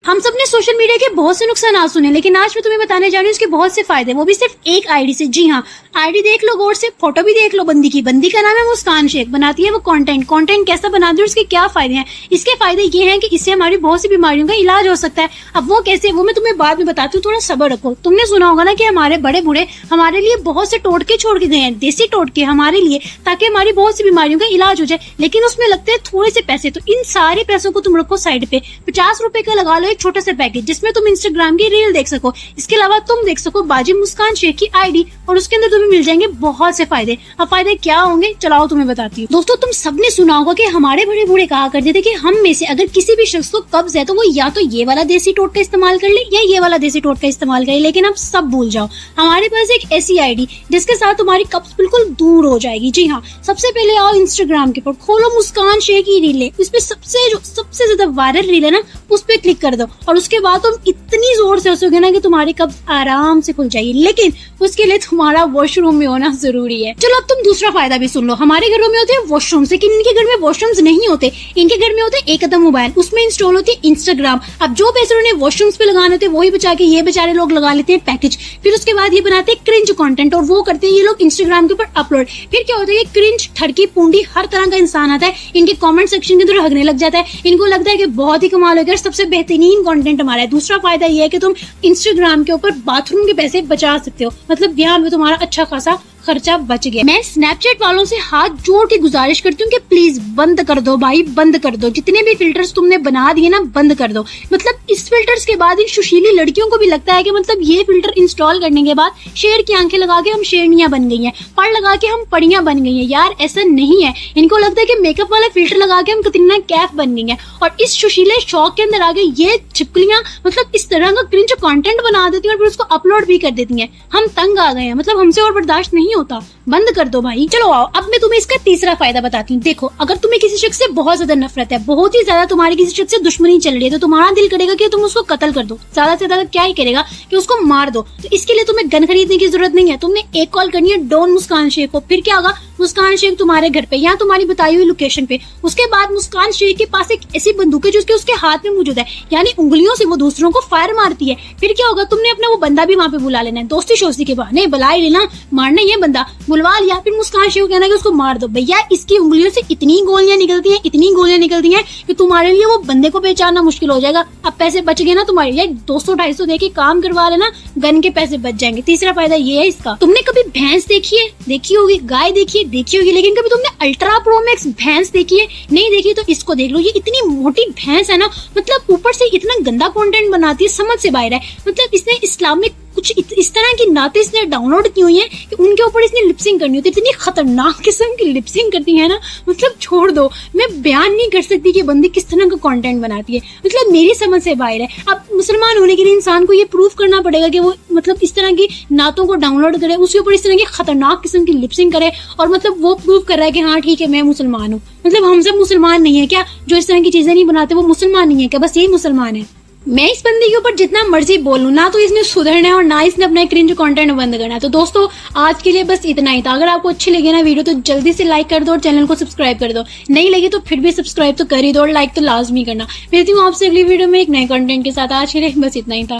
हम सब ने सोशल मीडिया के बहुत से नुकसान सुने, लेकिन आज मैं तुम्हें बताने जा रही हूँ उसके बहुत से फायदे, वो भी सिर्फ एक आईडी से। जी हाँ, आईडी देख लो गौर से, फोटो भी देख लो बंदी की। बंदी का नाम है मुस्कान शेख, बनाती है वो कंटेंट कैसा बनाती है, उसके क्या फायदे हैं। इसके फायदे ये हैं कि इससे हमारी बहुत सी बीमारियों का इलाज हो सकता है। अब वो कैसे, वो मैं तुम्हें बाद में बताती हूँ, थोड़ा सब्र रखो। तुमने सुना होगा ना कि हमारे बड़े बूढ़े हमारे लिए बहुत से टोटके छोड़ के गए हैं, देसी टोटके हमारे लिए, ताकि हमारी बहुत सी बीमारियों का इलाज हो जाए। लेकिन उसमें लगते हैं थोड़े से पैसे, तो इन सारे पैसों को तुम रखो साइड पे। 50 रुपए का लगा लो एक छोटा सा पैकेज, जिसमें तुम इंस्टाग्राम की रील देख सको। इसके अलावा तुम देख सको बाजी मुस्कान शेख की आईडी, और उसके अंदर तुम्हें मिल जाएंगे बहुत से फायदे। अब फायदे क्या होंगे, चलाओ तुम्हें बताती हूँ। दोस्तों, तुम सबने सुना होगा कि हमारे बड़े बूढ़े कहा करते थे कि हम में से अगर किसी भी शख्स को कब्ज है तो वो या तो ये वाला देसी टोटका इस्तेमाल कर ले या ये वाला देसी टोटका इस्तेमाल करे। लेकिन अब सब भूल जाओ, हमारे पास एक ऐसी आईडी जिसके साथ तुम्हारी कब्ज बिल्कुल दूर हो जाएगी। जी हाँ, सबसे पहले आओ इंस्टाग्राम के ऊपर, खोलो मुस्कान शेख की रीलें, उस पे सबसे ज्यादा वायरल रील है ना, उस पे क्लिक कर दो, और उसके बाद तुम इतनी जोर से हंसोगे ना कि तुम्हारी कब्ज आराम से खुल जाएगी। लेकिन उसके लिए तुम्हारा वॉशरूम में होना जरूरी है। चलो अब तुम दूसरा फायदा भी सुन लो। हमारे घरों में होते हैं वॉशरूम, लेकिन इनके घर में वॉशरूम्स नहीं होते। इनके घर में होते एक कदम मोबाइल, उसमें इंस्टॉल होती है इंस्टाग्राम। अब जो पैसे उन्हें वॉशरूम्स पे लगाने होते हैं वही बचा के ये बेचारे लोग लगा लेते हैं पैकेज। फिर उसके बाद ये बनाते हैं क्रिंज कंटेंट, और वो करते हैं ये लोग इंस्टाग्राम के ऊपर अपलोड। फिर क्या होता है, ये क्रिंज, ठड़की, पूंडी, हर तरह का इंसान आता है, इनके कमेंट सेक्शन के अंदर हगने लग जाता है। इनको लगता है कि बहुत ही कमाल हो गया, सबसे बेहतरीन कंटेंट हमारा है। दूसरा फायदा ये है कि तुम इंस्टाग्राम के ऊपर बाथरूम के पैसे बचा सकते हो, मतलब यहाँ पे तुम्हारा अच्छा खासा खर्चा बच गया। मैं स्नैपचैट वालों से हाथ जोड़ के गुजारिश करती हूँ कि प्लीज बंद कर दो भाई, बंद कर दो। जितने भी फिल्टर्स तुमने बना दिए ना, बंद कर दो। मतलब इस फिल्टर्स के बाद इन सुशीली लड़कियों को भी लगता है कि मतलब ये फिल्टर इंस्टॉल करने के बाद शेर की आंखें लगा के हम शेरनियां बन गई हैं, पढ़ लगा के हम पढ़ियां बन गई हैं। यार ऐसा नहीं है, इनको लगता है कि मेकअप वाला फिल्टर लगा के हम कतरीना कैफ बन गई हैं। और इस सुशीले शौक के अंदर आगे ये छिपकलियां मतलब इस तरह का क्रिंज कंटेंट बना देती हैं और फिर उसको अपलोड भी कर देती हैं। हम तंग आ गए हैं, मतलब हमसे और बर्दाश्त नहीं होता, बंद कर दो भाई। चलो आओ, अब मैं तुम्हें इसका तीसरा फायदा बताती हूँ। देखो, अगर तुम्हें किसी शख्स से बहुत ज्यादा नफरत है, बहुत ही ज्यादा तुम्हारी किसी शख्स से दुश्मनी चल रही है, तो तुम्हारा दिल करेगा कि तुम उसको कत्ल कर दो। ज्यादा से ज्यादा क्या ही करेगा कि उसको मार दो। तो इसके लिए तुम्हें गन खरीदने की जरूरत नहीं है, तुमने एक कॉल करनी है डॉन मुस्कान शेख को। फिर क्या होगा, मुस्कान शेख तुम्हारे घर पे या तुम्हारी बताई हुई लोकेशन पे। उसके बाद मुस्कान शेख के पास एक ऐसी बंदूक है जो उसके हाथ में मौजूद है, यानी उंगलियों से वो दूसरों को फायर मारती है। फिर क्या होगा, तुमने अपना वो बंदा भी वहाँ पे बुला लेना है, दोस्ती शोस्ती के बहाने बुला ही लेना, मारना ये बंदा बुलवा लिया। फिर मुस्कान शेख को कहना कि उसको मार दो। भैया इसकी उंगलियों से इतनी गोलियां निकलती हैं, इतनी गोलियां निकलती हैं कि तुम्हारे लिए वो बंदे को पहचानना मुश्किल हो जाएगा। अब पैसे बच गए ना तुम्हारे, या 200-250 दे के काम करवा लेना, गन के पैसे बच जाएंगे। तीसरा फायदा ये है इसका। तुमने कभी भैंस देखी होगी, गाय देखी होगी, लेकिन कभी तुमने अल्ट्रा प्रो मैक्स भैंस देखी है? नहीं देखी तो इसको देख लो। ये इतनी मोटी भैंस है ना, मतलब ऊपर से इतना गंदा कंटेंट बनाती है, समझ से बाहर है। मतलब इसने इस्लामिक कुछ इस तरह की नाते इसने डाउनलोड की हुई है कि उनके ऊपर इसने लिपसिंग करनी होती है। इतनी खतरनाक किस्म की लिपसिंग करती है ना, मतलब छोड़ दो, मैं बयान नहीं कर सकती कि बंदी किस तरह का कंटेंट बनाती है, मतलब मेरी समझ से बाहर है। अब मुसलमान होने के लिए इंसान को ये प्रूफ करना पड़ेगा कि वो मतलब इस तरह की नातों को डाउनलोड करे, उसके ऊपर इस तरह की खतरनाक किस्म की लिपसिंग करे, और मतलब वो प्रूफ कर रहा है कि हाँ ठीक है मैं मुसलमान हूँ। मतलब हम सब मुसलमान नहीं है क्या? जो इस तरह की चीजें नहीं बनाते वो मुसलमान नहीं है क्या? बस यही मुसलमान है। मैं इस बंदी के ऊपर जितना मर्जी बोलूं ना, तो इसने सुधरना है और ना इसने अपना क्रिंज कंटेंट बंद करना है। तो दोस्तों, आज के लिए बस इतना ही था। अगर आपको अच्छी लगी ना वीडियो तो जल्दी से लाइक कर दो और चैनल को सब्सक्राइब कर दो। नहीं लगी तो फिर भी सब्सक्राइब तो कर ही दो और लाइक तो लाजमी करना। मिलती हूँ आपसे अगली वीडियो में एक नए कंटेंट के साथ। आज के लिए बस इतना ही था।